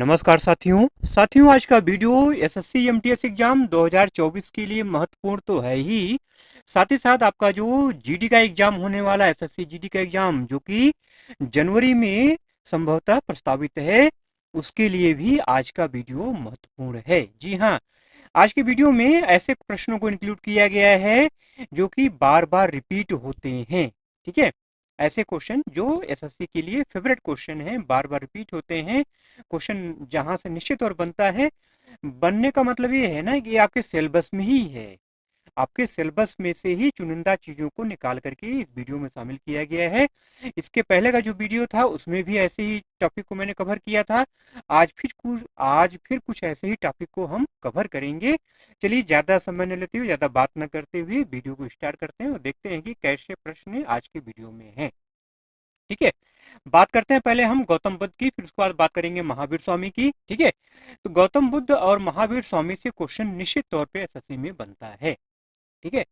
नमस्कार साथियों आज का वीडियो एसएससी एमटीएस एग्जाम 2024 के लिए महत्वपूर्ण तो है ही। साथ ही साथ आपका जो जीडी का एग्जाम होने वाला है, एसएससी जीडी का एग्जाम जो कि जनवरी में संभवतः प्रस्तावित है, उसके लिए भी आज का वीडियो महत्वपूर्ण है। जी हाँ, आज के वीडियो में ऐसे प्रश्नों को इंक्लूड किया गया है जो कि बार बार रिपीट होते हैं। ठीक है, ऐसे क्वेश्चन जो एसएससी के लिए फेवरेट क्वेश्चन है, बार बार रिपीट होते हैं क्वेश्चन, जहां से निश्चित और बनता है। बनने का मतलब ये है ना कि आपके सिलेबस में ही है, आपके सिलेबस में से ही चुनिंदा चीजों को निकाल करके इस वीडियो में शामिल किया गया है। इसके पहले का जो वीडियो था उसमें भी ऐसे ही टॉपिक को मैंने कवर किया था। आज फिर कुछ ऐसे ही टॉपिक को हम कवर करेंगे। चलिए ज्यादा समय न लेते हुए, ज्यादा बात न करते हुए वीडियो को स्टार्ट करते हैं और देखते हैं कि कैसे प्रश्न आज के वीडियो में है। ठीक है, बात करते हैं पहले हम गौतम बुद्ध की, फिर उसके बाद बात करेंगे महावीर स्वामी की। ठीक है, तो गौतम बुद्ध और महावीर स्वामी से क्वेश्चन निश्चित तौर पे एसएससी में बनता है। ठीक है,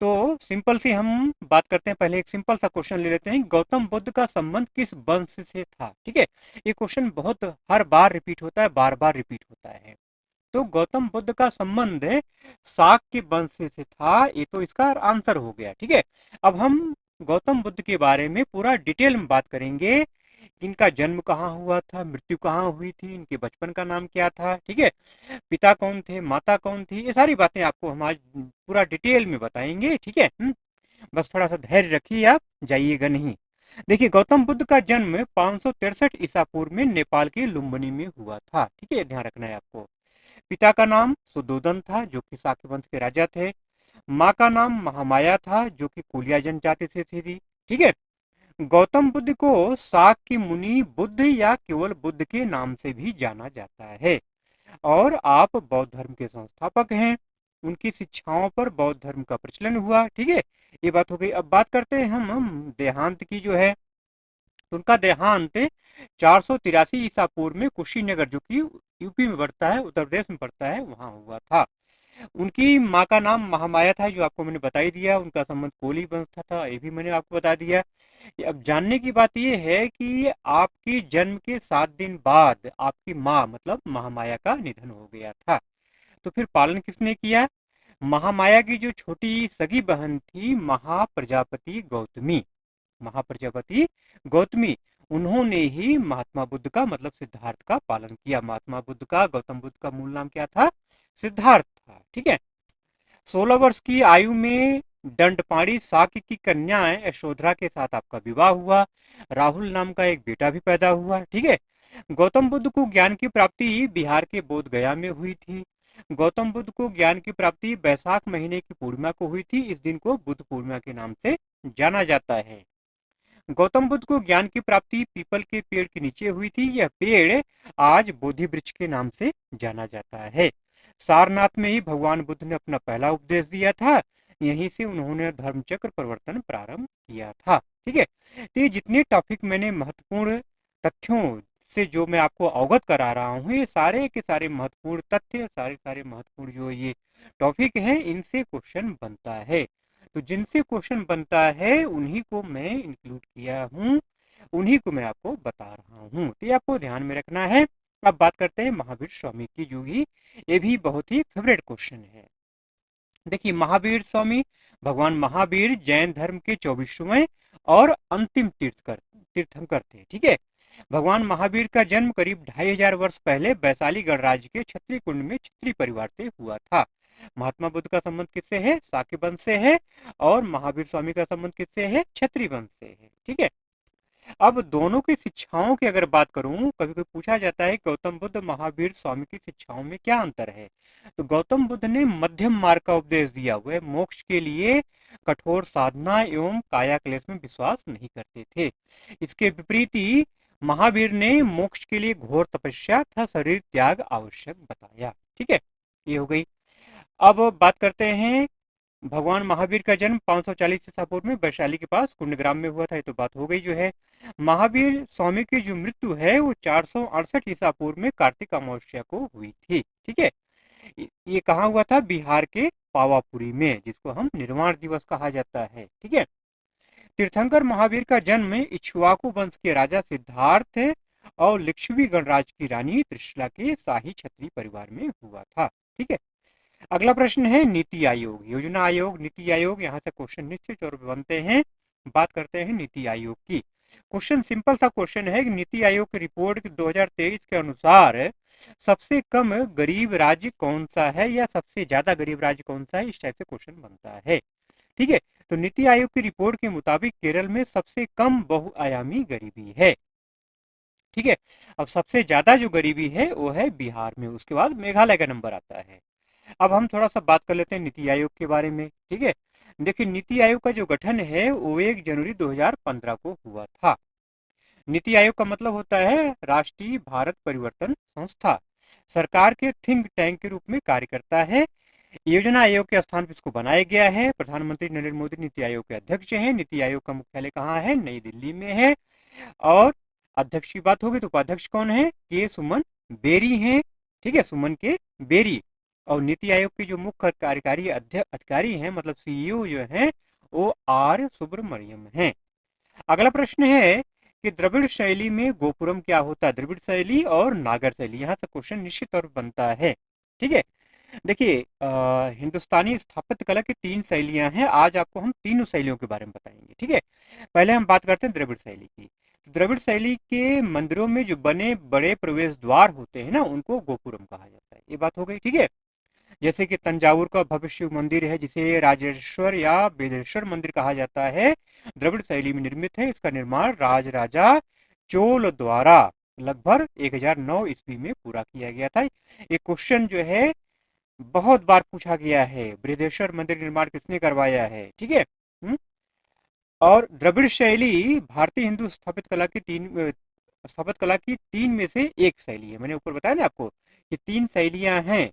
तो सिंपल सी हम बात करते हैं। पहले एक सिंपल सा क्वेश्चन ले लेते हैं, गौतम बुद्ध का संबंध किस वंश से था। ठीक है, ये क्वेश्चन बहुत हर बार रिपीट होता है, बार बार रिपीट होता है। तो गौतम बुद्ध का संबंध शाक्य वंश से था, ये तो इसका आंसर हो गया। ठीक है, अब हम गौतम बुद्ध के बारे में पूरा डिटेल में बात करेंगे। इनका जन्म कहाँ हुआ था, मृत्यु कहाँ हुई थी, इनके बचपन का नाम क्या था। ठीक है, पिता कौन थे, माता कौन थी, ये सारी बातें आपको हम आज पूरा डिटेल में बताएंगे। ठीक है, बस थोड़ा सा धैर्य रखिए, आप जाइएगा नहीं। देखिए, गौतम बुद्ध का जन्म 563 ईसा पूर्व में नेपाल के लुम्बिनी में हुआ था। ठीक है, ध्यान रखना है आपको। पिता का नाम सुदोधन था जो कि शाक्य वंश के राजा थे। माँ का नाम महामाया था जो कि कुलिया जनजाति से थी। ठीक है, गौतम बुद्ध को शाक्य मुनि बुद्ध या केवल बुद्ध के नाम से भी जाना जाता है और आप बौद्ध धर्म के संस्थापक हैं। उनकी शिक्षाओं पर बौद्ध धर्म का प्रचलन हुआ। ठीक है, ये बात हो गई। अब बात करते हैं हम देहांत की जो है। तो उनका देहांत 483 ईसा पूर्व में कुशीनगर, जो कि यूपी में पड़ता है, उत्तर प्रदेश में पड़ता है, वहां हुआ था। उनकी माँ का नाम महामाया था, जो आपको मैंने बता ही दिया। उनका संबंध कोली वंश था, ये भी मैंने आपको बता दिया। अब जानने की बात यह है कि आपके जन्म के 7 दिन बाद आपकी माँ मतलब महामाया का निधन हो गया था। तो फिर पालन किसने किया? महामाया की जो छोटी सगी बहन थी महाप्रजापति गौतमी, महाप्रजापति गौतमी, उन्होंने ही महात्मा बुद्ध का मतलब सिद्धार्थ का पालन किया। महात्मा बुद्ध का, गौतम बुद्ध का मूल नाम क्या था? सिद्धार्थ था। ठीक है, 16 वर्ष की आयु में दंडपाणी शाक्य की कन्या यशोधरा के साथ आपका विवाह हुआ। राहुल नाम का एक बेटा भी पैदा हुआ। ठीक है, गौतम बुद्ध को ज्ञान की प्राप्ति बिहार के बोध गया में हुई थी। गौतम बुद्ध को ज्ञान की प्राप्ति बैसाख महीने की पूर्णिमा को हुई थी। इस दिन को बुद्ध पूर्णिमा के नाम से जाना जाता है। गौतम बुद्ध को ज्ञान की प्राप्ति पीपल के पेड़ के नीचे हुई थी। यह पेड़ आज बोधि वृक्ष के नाम से जाना जाता है। सारनाथ में ही भगवान बुद्ध ने अपना पहला उपदेश दिया था। यहीं से उन्होंने धर्मचक्र परिवर्तन प्रारंभ किया था। ठीक है, तो ये जितने टॉपिक मैंने महत्वपूर्ण तथ्यों से जो मैं आपको अवगत करा रहा हूँ, ये सारे के सारे महत्वपूर्ण तथ्य, सारे सारे महत्वपूर्ण जो ये टॉपिक हैं, इनसे क्वेश्चन बनता है। तो जिनसे क्वेश्चन बनता है उन्हीं को मैं इंक्लूड किया हूँ, उन्हीं को मैं आपको बता रहा हूँ। तो ये आपको ध्यान में रखना है। अब बात करते हैं महावीर स्वामी की, जो ही ये भी बहुत ही फेवरेट क्वेश्चन है। देखिए, महावीर स्वामी, भगवान महावीर जैन धर्म के 24वें और अंतिम तीर्थंकर थे। ठीक है, भगवान महावीर का जन्म करीब 2500 वर्ष पहले वैशाली गणराज्य के क्षत्रिय कुंड में क्षत्रिय परिवार से हुआ था। महात्मा बुद्ध का संबंध किससे है? शाक्य वंश से है। और महावीर स्वामी का संबंध किससे है? क्षत्रिय वंश से है। ठीक है, अब दोनों की शिक्षाओं की अगर बात करूं, कभी कभी पूछा जाता है गौतम बुद्ध महावीर स्वामी की शिक्षाओं में क्या अंतर है। तो गौतम बुद्ध ने मध्यम मार्ग का उपदेश दिया। वह मोक्ष के लिए कठोर साधना एवं काया क्लेश में विश्वास नहीं करते थे। इसके विपरीत महावीर ने मोक्ष के लिए घोर तपस्या तथा शरीर त्याग आवश्यक बताया। ठीक है, ये हो गई। अब बात करते हैं, भगवान महावीर का जन्म 540 ईसा पूर्व में वैशाली के पास कुंडग्राम में हुआ था। ये तो बात हो गई जो है। महावीर स्वामी की जो मृत्यु है वो 468 ईसा पूर्व में कार्तिक अमावस्या को हुई थी। ठीक है, ये कहाँ हुआ था? बिहार के पावापुरी में, जिसको हम निर्वाण दिवस कहा जाता है। ठीक है, तीर्थंकर महावीर का जन्म इक्ष्वाकु वंश के राजा सिद्धार्थ और लिच्छवी गणराज्य की रानी त्रिशला के शाही क्षत्रिय परिवार में हुआ था। ठीक है, अगला प्रश्न है नीति आयोग, योजना आयोग, नीति आयोग, यहाँ से क्वेश्चन निश्चित तौर पर बनते हैं। बात करते हैं नीति आयोग की। क्वेश्चन सिंपल सा क्वेश्चन है कि नीति आयोग की रिपोर्ट 2023 के अनुसार सबसे कम गरीब राज्य कौन सा है या सबसे ज्यादा गरीब राज्य कौन सा है, इस टाइप से क्वेश्चन बनता है। ठीक है, तो नीति आयोग की रिपोर्ट के मुताबिक केरल में सबसे कम बहुआयामी गरीबी है। ठीक है, अब सबसे ज्यादा जो गरीबी है वो है बिहार में, उसके बाद मेघालय का नंबर आता है। अब हम थोड़ा सा बात कर लेते हैं नीति आयोग के बारे में। ठीक है, देखिए नीति आयोग का जो गठन है वो 1 जनवरी 2015 को हुआ था। नीति आयोग का मतलब होता है राष्ट्रीय भारत परिवर्तन संस्था, सरकार के थिंक टैंक के रूप में कार्य करता है। योजना आयोग के स्थान पर इसको बनाया गया है। प्रधानमंत्री नरेंद्र मोदी नीति आयोग के अध्यक्ष हैं। नीति आयोग का मुख्यालय कहाँ है, नई दिल्ली में है। और अध्यक्ष की बात होगी तो उपाध्यक्ष कौन है, के सुमन बेरी हैं। ठीक है, सुमन के बेरी। और नीति आयोग के जो मुख्य कार्यकारी अधिकारी हैं, मतलब सीईओ जो हैं, वो आर सुब्रमण्यम हैं। अगला प्रश्न है कि द्रविड़ शैली में गोपुरम क्या होता है, द्रविड़ शैली और नागर शैली, यहाँ से क्वेश्चन निश्चित तौर पर बनता है। ठीक है, देखिए हिंदुस्तानी स्थापत्य कला की 3 शैलियां हैं। आज आपको हम तीनों शैलियों के बारे में बताएंगे। ठीक है, पहले हम बात करते हैं द्रविड़ शैली की। द्रविड़ शैली के मंदिरों में जो बने बड़े प्रवेश द्वार होते हैं ना, उनको गोपुरम कहा जाता है। ये बात हो गई। ठीक है, जैसे कि तंजावुर का भव्य मंदिर है जिसे राजेश्वर या बेदेश्वर मंदिर कहा जाता है, द्रविड़ शैली में निर्मित है। इसका निर्माण राजा चोल द्वारा लगभग 1009 ईस्वी में पूरा किया गया था। ये क्वेश्चन जो है बहुत बार पूछा गया है, बृहदेश्वर मंदिर निर्माण किसने करवाया है। ठीक है, और द्रविड़ शैली भारतीय हिंदू स्थापत्य कला की 3 में से एक शैली है। मैंने ऊपर बताया ना आपको कि 3 शैलियां हैं,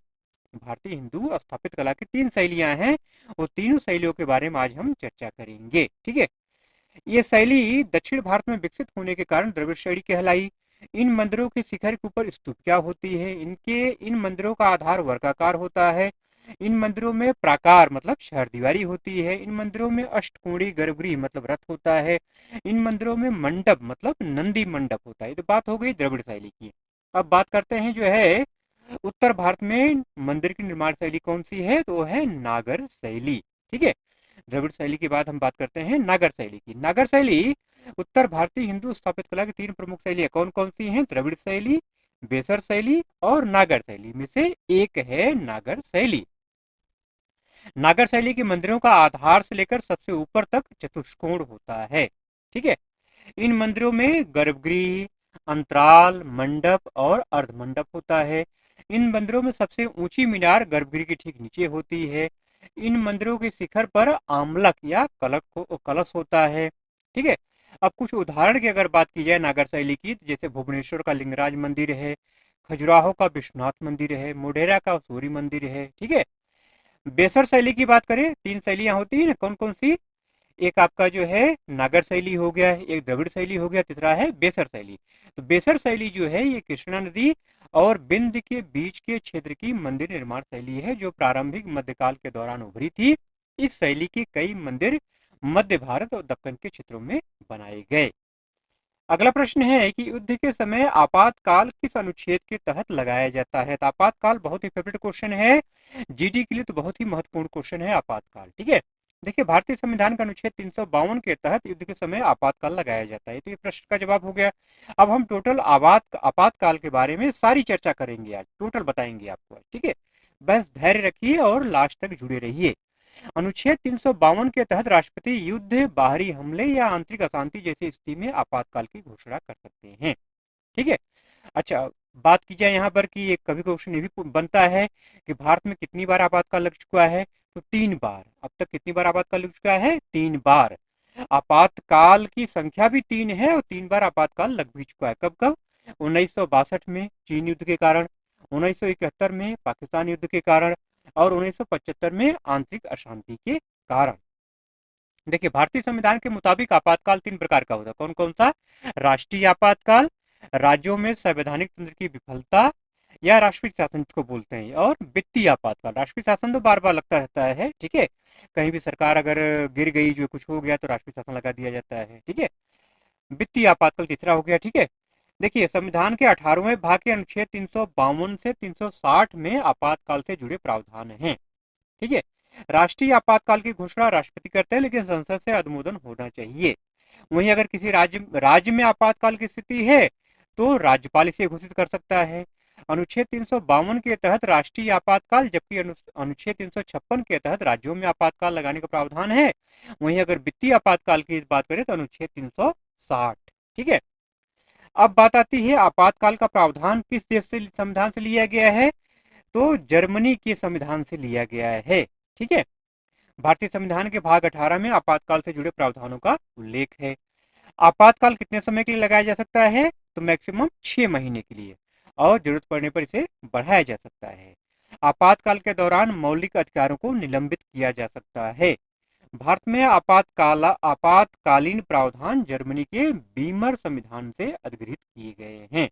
भारतीय हिंदू स्थापत्य कला की 3 शैलियां हैं। वो तीनों शैलियों के बारे में आज हम चर्चा करेंगे। ठीक है, ये शैली दक्षिण भारत में विकसित होने के कारण द्रविड़ शैली कहलाई। इन मंदिरों के शिखर के ऊपर स्तूप क्या होती है, इन मंदिरों का आधार वर्गाकार होता है। इन मंदिरों में प्राकार मतलब चहारदीवारी होती है। इन मंदिरों में अष्टकोणीय गर्भगृह मतलब रथ होता है। इन मंदिरों में मंडप मतलब नंदी मंडप होता है। तो बात हो गई द्रविड़ शैली की। अब बात करते हैं जो है उत्तर भारत में मंदिर की निर्माण शैली कौन सी है, तो वो है नागर शैली। ठीक है, द्रविड़ शैली के बाद हम बात करते हैं नागर शैली की। नागर शैली उत्तर भारतीय हिंदू स्थापत्य कला की 3 प्रमुख शैलियां कौन कौन सी हैं, द्रविड़ शैली, बेसर शैली और नागर शैली में से एक है नागर शैली। नागर शैली के मंदिरों का आधार से लेकर सबसे ऊपर तक चतुष्कोण होता है। ठीक है, इन मंदिरों में गर्भगृह, अंतराल, मंडप और अर्धमंडप होता है। इन मंदिरों में सबसे ऊंची मीनार गर्भगृह के ठीक नीचे होती है। इन मंदिरों के शिखर पर आमलक या कलश होता है। ठीक है, अब कुछ उदाहरण की अगर बात की जाए नागर शैली की, जैसे भुवनेश्वर का लिंगराज मंदिर है, खजुराहो का विश्वनाथ मंदिर है, मोढेरा का सूर्य मंदिर है। ठीक है, बेसर शैली की बात करें, 3 शैलियां होती है ना, कौन कौन सी, एक आपका जो है नागर शैली हो गया, एक द्रविड़ शैली हो गया, तीसरा है बेसर शैली। तो बेसर शैली जो है ये कृष्णा नदी और बिंद के बीच के क्षेत्र की मंदिर निर्माण शैली है, जो प्रारंभिक मध्यकाल के दौरान उभरी थी। इस शैली के कई मंदिर मध्य भारत और दक्कन के क्षेत्रों में बनाए गए। अगला प्रश्न है कि युद्ध के समय आपातकाल किस अनुच्छेद के तहत लगाया जाता है। तो आपातकाल बहुत ही फेवरेट क्वेश्चन है, जीडी के लिए तो बहुत ही महत्वपूर्ण क्वेश्चन है आपातकाल। ठीक है, देखिए भारतीय संविधान का अनुच्छेद 352 के तहत युद्ध के समय आपातकाल लगाया जाता है। तो ये प्रश्न का जवाब हो गया। अब हम टोटल आपातकाल के बारे में सारी चर्चा करेंगे आज, टोटल बताएंगे आपको। ठीक है, बस धैर्य रखिए और लास्ट तक जुड़े रहिए। अनुच्छेद 352 के तहत राष्ट्रपति युद्ध, बाहरी हमले या आंतरिक अशांति जैसी स्थिति में आपातकाल की घोषणा कर सकते हैं। ठीक है, अच्छा बात की जाए यहाँ पर कि एक कभी क्वेश्चन ये भी बनता है कि भारत में कितनी बार आपातकाल लग चुका है, तो 3 बार। अब तक कितनी बार आपातकाल लग चुका है, 3 बार। आपातकाल की संख्या भी 3 है और 3 बार आपातकाल लग भी चुका है। कब कब, 1962 में चीन युद्ध के कारण, 1971 में पाकिस्तान युद्ध के कारण और 1975 में आंतरिक अशांति के कारण। देखिए भारतीय संविधान के मुताबिक आपातकाल 3 प्रकार का होता है। कौन कौन सा, राष्ट्रीय आपातकाल, राज्यों में संवैधानिक तंत्र की विफलता या राष्ट्रीय शासन को बोलते हैं, और वित्तीय आपातकाल। राष्ट्रीय शासन तो बार बार लगता रहता है। ठीक है, कहीं भी सरकार अगर गिर गई, जो कुछ हो गया, तो राष्ट्रीय शासन लगा दिया जाता है। ठीक है, वित्तीय आपातकाल तीसरा हो गया। ठीक है, देखिए, संविधान के 18वें भाग के अनुच्छेद 352 से 360 में आपातकाल से जुड़े प्रावधान हैं। ठीक है। राष्ट्रीय आपातकाल की घोषणा राष्ट्रपति करते हैं, लेकिन संसद से अनुमोदन होना चाहिए। वहीं अगर किसी राज्य में आपातकाल की स्थिति है तो राज्यपाल इसे घोषित कर सकता है। अनुच्छेद 352 के तहत राष्ट्रीय आपातकाल, जबकि अनुच्छेद 356 के तहत राज्यों में आपातकाल लगाने का प्रावधान है। वहीं अगर वित्तीय आपातकाल की बात करें तो अनुच्छेद 360। ठीक है। अब बात आती है आपातकाल का प्रावधान किस देश से संविधान से लिया गया है, तो जर्मनी के संविधान से लिया गया है। ठीक है। भारतीय संविधान के भाग 18 में आपातकाल से जुड़े प्रावधानों का उल्लेख है। आपातकाल कितने समय के लिए लगाया जा सकता है, तो मैक्सिमम 6 महीने के लिए, और जरूरत पड़ने पर इसे बढ़ाया जा सकता है। आपातकाल के दौरान मौलिक अधिकारों को निलंबित किया जा सकता है। भारत में आपातकालीन प्रावधान जर्मनी के बीमर संविधान से अधिग्रहित किए गए हैं।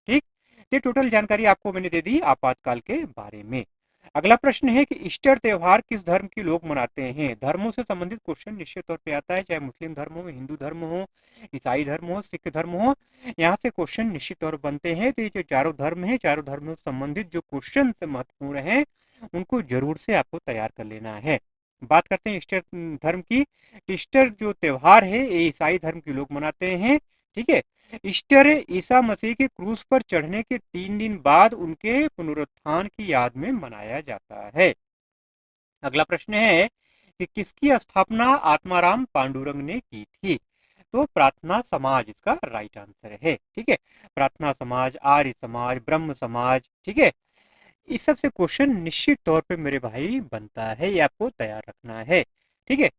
ठीक, ये टोटल जानकारी आपको मैंने दे दी आपातकाल के बारे में। अगला प्रश्न है कि ईस्टर त्योहार किस धर्म के लोग मनाते हैं। धर्मों से संबंधित क्वेश्चन निश्चित तौर पे आता है, चाहे मुस्लिम धर्म हो, हिंदू धर्म हो, ईसाई धर्म हो, सिख धर्म हो, यहाँ से क्वेश्चन निश्चित तौर पर बनते हैं। तो ये जो चारों धर्म है, चारों धर्मों से संबंधित जो क्वेश्चन महत्वपूर्ण है उनको जरूर से आपको तैयार कर लेना है। बात करते हैं ईस्टर धर्म की। ईस्टर जो त्योहार है ये ईसाई धर्म के लोग मनाते हैं। ठीक है। ईस्टर ईसा मसीह के क्रूस पर चढ़ने के 3 दिन बाद उनके पुनरुत्थान की याद में मनाया जाता है। अगला प्रश्न है कि किसकी स्थापना आत्माराम पांडुरंग ने की थी, तो प्रार्थना समाज इसका राइट आंसर है। ठीक है। प्रार्थना समाज, आर्य समाज, ब्रह्म समाज। ठीक है। इस सब से क्वेश्चन निश्चित तौर पे मेरे भाई बनता है, ये आपको तैयार रखना है। ठीक है।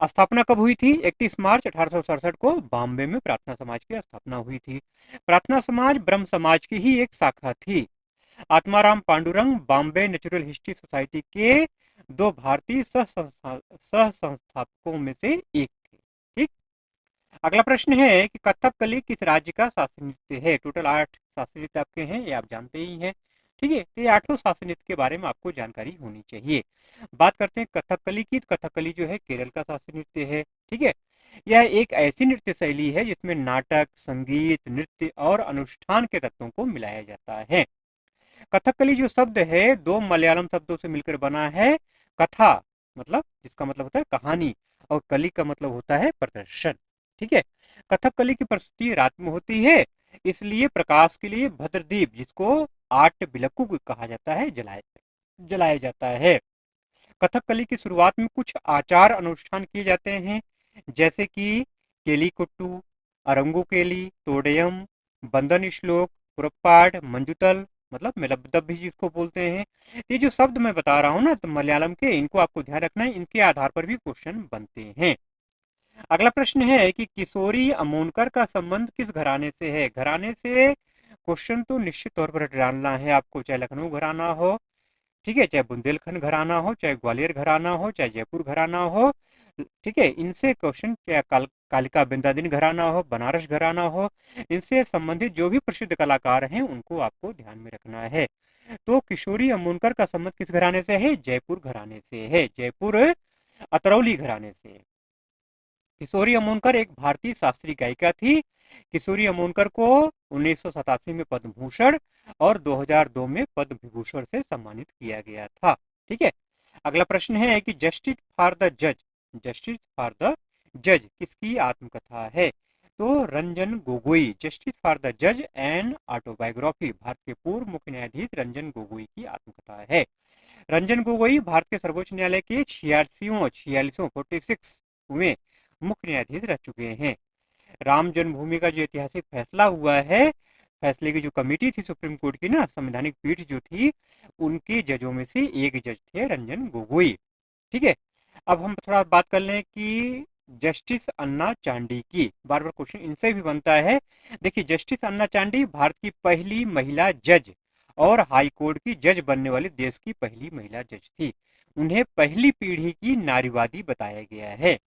स्थापना कब हुई थी? 31 मार्च 1867 को बॉम्बे में प्रार्थना समाज की स्थापना हुई थी। प्रार्थना समाज ब्रह्म समाज की ही एक शाखा थी। Atmaram Pandurang Bombay natural history society के 2 भारतीय सह संस्थापकों में से एक थे। ठीक। अगला प्रश्न है कि कथकली किस राज्य का शास्त्रीय नृत्य है। टोटल 8 शास्त्रीय नृत्य आपके हैं, ये आप जानते ही हैं। ठीक है। तो ये 8 शास्त्रीय नृत्य के बारे में आपको जानकारी होनी चाहिए। बात करते हैं कथकली की। कथकली जो है केरल का शास्त्रीय नृत्य है। ठीक है। यह एक ऐसी नृत्य शैली है जिसमें नाटक, संगीत, नृत्य और अनुष्ठान के तत्वों को मिलाया जाता है। कथकली जो शब्द है 2 मलयालम शब्दों से मिलकर बना है। कथा मतलब, जिसका मतलब होता है कहानी, और कली का मतलब होता है प्रदर्शन। ठीक है। कथकली की प्रस्तुति रात में होती है, इसलिए प्रकाश के लिए भद्रदीप, जिसको 8 बिलक्कू कहा जाता है, जलाया जाता है। कथकली की शुरुआत में कुछ आचार अनुष्ठान किए जाते हैं, जैसे कि केलीकुट्टू, अरंगुकेली, तोड़यम, बंदन श्लोक, पुरप्पाड, मंजुतल, मतलब मेलबदब भी जिसको बोलते हैं। ये जो शब्द मैं बता रहा हूँ ना, तो मलयालम के, इनको आपको ध्यान रखना है, इनके आधार पर भी क्वेश्चन बनते हैं। अगला प्रश्न है कि किशोरी अमोनकर का संबंध किस घराने से है। घराने से क्वेश्चन तो निश्चित तौर पर डालना है आपको, चाहे लखनऊ घराना हो, ठीक है, चाहे बुंदेलखंड घराना हो, चाहे ग्वालियर घराना हो, चाहे जयपुर घराना हो। ठीक है। इनसे क्वेश्चन, चाहे कालिका बिंदादिन घराना हो, बनारस घराना हो, इनसे संबंधित जो भी प्रसिद्ध कलाकार हैं उनको आपको ध्यान में रखना है। तो किशोरी अमोनकर का संबंध किस घराने से है? जयपुर घराने से है, जयपुर अतरौली घराने से। किशोरी अमोनकर एक भारतीय शास्त्रीय गायिका थी। किशोरी अमोनकर को 1987 में पद्म भूषण और 2002 में पद्म विभूषण से सम्मानित किया गया था। ठीक है। अगला प्रश्न है कि जस्टिस फॉर द जज किसकी आत्मकथा है? तो Ranjan Gogoi, justice for the जज एंड ऑटोबायोग्राफी, भारत के पूर्व मुख्य न्यायाधीश रंजन गोगोई की आत्मकथा है। रंजन गोगोई भारत के सर्वोच्च न्यायालय के 46 में मुख्य न्यायाधीश रह चुके हैं। राम जन्मभूमि का जो ऐतिहासिक फैसला हुआ है, फैसले की जो कमेटी थी सुप्रीम कोर्ट की ना, संवैधानिक पीठ जो थी, उनके जजों में से एक जज थे रंजन गोगोई। ठीक है। अब हम थोड़ा बात कर लें कि जस्टिस अन्ना चांडी की, बार बार क्वेश्चन इनसे भी बनता है। देखिए, जस्टिस अन्ना चांडी भारत की पहली महिला जज और हाई कोर्ट की जज बनने वाली देश की पहली महिला जज थी। उन्हें पहली पीढ़ी की नारीवादी बताया गया है।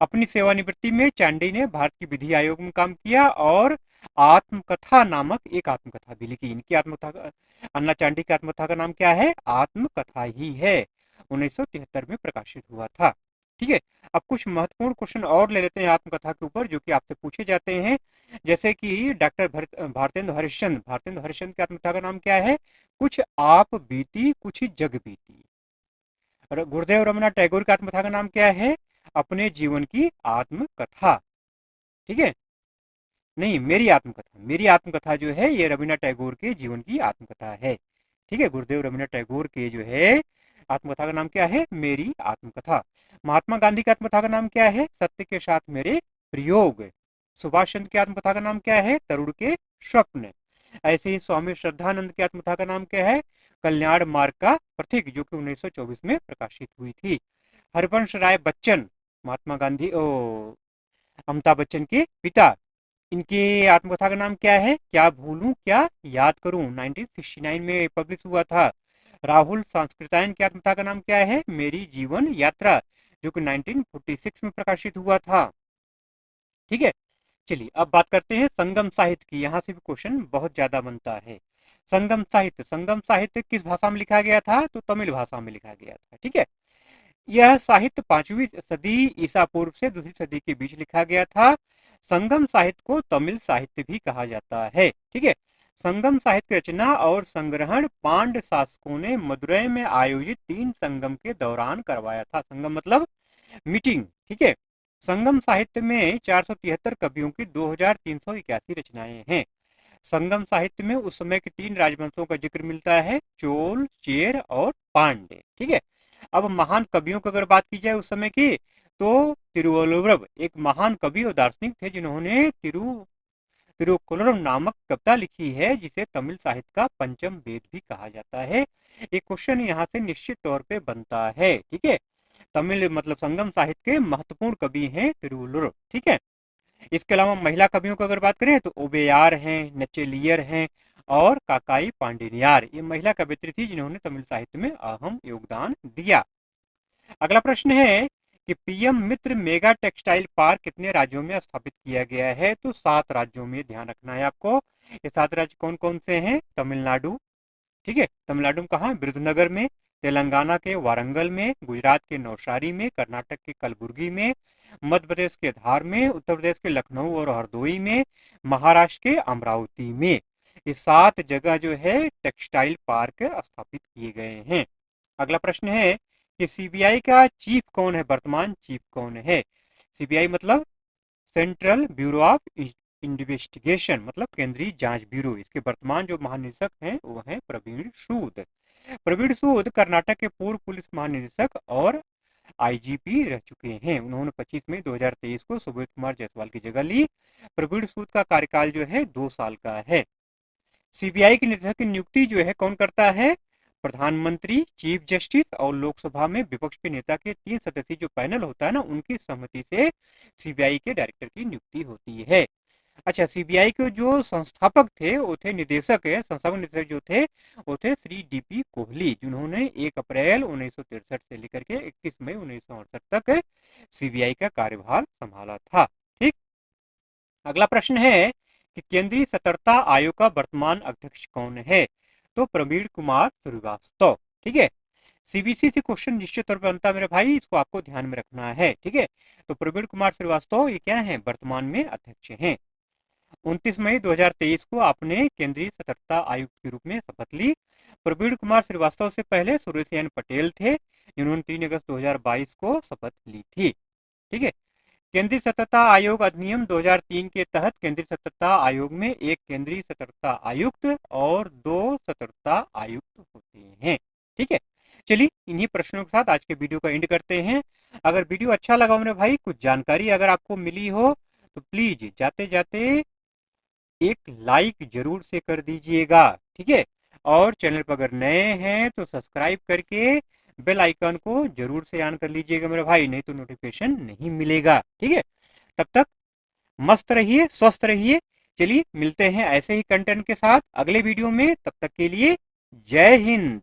अपनी सेवानिवृत्ति में चांडी ने भारत की विधि आयोग में काम किया और आत्मकथा नामक एक आत्मकथा भी लिखी। इनकी आत्मकथा, अन्ना चांडी की आत्मकथा का नाम क्या है? आत्मकथा ही है। 1973 में प्रकाशित हुआ था। ठीक है। अब कुछ महत्वपूर्ण क्वेश्चन और ले लेते हैं आत्मकथा के ऊपर जो कि आपसे पूछे जाते हैं, जैसे कि डॉक्टर भारतेंदु हरिश्चंद्र की आत्मकथा का नाम क्या है? कुछ आप बीती कुछ जग बीती। और गुरुदेव रवीन्द्रनाथ टैगोर की आत्मकथा का नाम क्या है? अपने जीवन की आत्मकथा। ठीक है, नहीं, मेरी आत्मकथा जो है ये रवीन्द्रनाथ टैगोर के जीवन की आत्मकथा है। ठीक है, गुरुदेव रवीन्द्रनाथ टैगोर के जो है आत्मकथा का नाम क्या है? मेरी आत्मकथा। महात्मा गांधी की आत्मकथा का नाम क्या है? सत्य के साथ मेरे प्रयोग। सुभाष चंद्र की आत्मकथा का नाम क्या है? तरुण के स्वप्न। ऐसे ही स्वामी श्रद्धानंद की आत्मकथा का नाम क्या है? कल्याण मार्ग का प्रतीक, जो कि 1924 में प्रकाशित हुई थी। हरिवंश राय बच्चन, महात्मा गांधी अमिताभ बच्चन के पिता, इनके आत्मकथा का नाम क्या है? क्या भूलूं क्या याद करूं, 1969 में पब्लिश हुआ था। राहुल सांस्कृतायन की आत्मकथा का नाम क्या है? मेरी जीवन यात्रा, जो कि 1946 में प्रकाशित हुआ था। ठीक है, चलिए अब बात करते हैं संगम साहित्य की। यहाँ से भी क्वेश्चन बहुत ज्यादा बनता है। संगम साहित्य किस भाषा में लिखा गया था? तो तमिल भाषा में लिखा गया था। ठीक है, यह साहित्य 5वीं सदी ईसा पूर्व से 2री सदी के बीच लिखा गया था। संगम साहित्य को तमिल साहित्य भी कहा जाता है। ठीक है, संगम साहित्य की रचना और संग्रहण पांड्य शासकों ने मदुरै में आयोजित 3 संगम के दौरान करवाया था। संगम मतलब मीटिंग। ठीक है, संगम साहित्य में 473 कवियों की 2381 रचनाएं हैं। संगम साहित्य में उस समय के 3 राजवंशों का जिक्र मिलता है, चोल, चेर और पांड्य। ठीक है, अब महान कवियों की अगर बात की जाए उस समय की, तो तिरुवल्लुवर एक महान कवि और दार्शनिक थे जिन्होंने तिरुकुलम नामक कविता लिखी है, जिसे तमिल साहित्य का पंचम वेद भी कहा जाता है। एक क्वेश्चन यहाँ से निश्चित तौर पे बनता है। ठीक है, तमिल मतलब संगम साहित्य के महत्वपूर्ण कवि हैं तिरुवल्लुवर। ठीक है, इसके अलावा महिला कवियों की अगर बात करें तो ओबेयार हैं, नचेलियर हैं और काकाई पांडिनियार, ये महिला कवियत्री थी जिन्होंने तमिल साहित्य में अहम योगदान दिया। अगला प्रश्न है कि पीएम मित्र मेगा टेक्सटाइल पार्क कितने राज्यों में स्थापित किया गया है? तो 7 राज्यों में, ध्यान रखना है आपको। ये 7 राज्य कौन कौन से हैं? तमिलनाडु। ठीक है, तमिलनाडु में कहाँ? विरुधनगर में। तेलंगाना के वारंगल में, गुजरात के नौशारी में, कर्नाटक के कलबुर्गी में, मध्य प्रदेश के धार में, उत्तर प्रदेश के लखनऊ और हरदोई में, महाराष्ट्र के अमरावती में। ये 7 जगह जो है टेक्सटाइल पार्क स्थापित किए गए हैं। अगला प्रश्न है कि सीबीआई का चीफ कौन है? वर्तमान चीफ कौन है? सीबीआई मतलब सेंट्रल ब्यूरो ऑफ इन्वेस्टिगेशन, मतलब केंद्रीय जांच ब्यूरो। इसके वर्तमान जो महानिदेशक हैं वो हैं प्रवीण सूद। प्रवीण सूद कर्नाटक के पूर्व पुलिस महानिदेशक और आईजीपी रह चुके हैं। उन्होंने 25 मई 2023 को सुबोध कुमार जायसवाल की जगह ली। प्रवीण सूद का कार्यकाल जो है 2 साल का है। सीबीआई के निदेशक की नियुक्ति जो है कौन करता है? प्रधानमंत्री, चीफ जस्टिस और लोकसभा में विपक्ष के नेता के 3 सदस्यीय जो पैनल होता है ना, उनकी सहमति से सीबीआई के डायरेक्टर की नियुक्ति होती है। अच्छा, सीबीआई के जो संस्थापक थे वो थे निदेशक है, संस्थापक निदेशक जो थे वो थे श्री डीपी कोहली, जिन्होंने 1 अप्रैल 1963 से लेकर के 21 मई 1968 तक सीबीआई का कार्यभार संभाला था। ठीक, अगला प्रश्न है कि केंद्रीय सतर्कता आयोग का वर्तमान अध्यक्ष कौन है? तो प्रवीण कुमार श्रीवास्तव। ठीक है, सीबीसी से क्वेश्चन निश्चित तौर पर बनता है मेरे भाई, इसको आपको ध्यान में रखना है। ठीक है, तो प्रवीण कुमार श्रीवास्तव ये क्या है? वर्तमान में अध्यक्ष हैं। 29 मई 2023 को आपने केंद्रीय सतर्कता आयुक्त के रूप में शपथ ली। प्रवीण कुमार श्रीवास्तव से पहले सुरेश एन पटेल थे, जिन्होंने 3 अगस्त 2022 को शपथ ली थी। ठीक है, केंद्रीय सतर्कता आयोग अधिनियम 2003 के तहत केंद्रीय सतर्कता आयोग में 1 केंद्रीय सतर्कता आयुक्त और 2 सतर्कता आयुक्त होते हैं। ठीक है, चलिए इन्हीं प्रश्नों के साथ आज के वीडियो का एंड करते हैं। अगर वीडियो अच्छा लगा मेरे भाई, कुछ जानकारी अगर आपको मिली हो तो प्लीज जाते जाते एक लाइक जरूर से कर दीजिएगा। ठीक है, और चैनल पर अगर नए हैं तो सब्सक्राइब करके बेल आइकन को जरूर से ऑन कर लीजिएगा मेरे भाई, नहीं तो नोटिफिकेशन नहीं मिलेगा। ठीक है, तब तक मस्त रहिए, स्वस्थ रहिए। चलिए मिलते हैं ऐसे ही कंटेंट के साथ अगले वीडियो में, तब तक के लिए जय हिंद।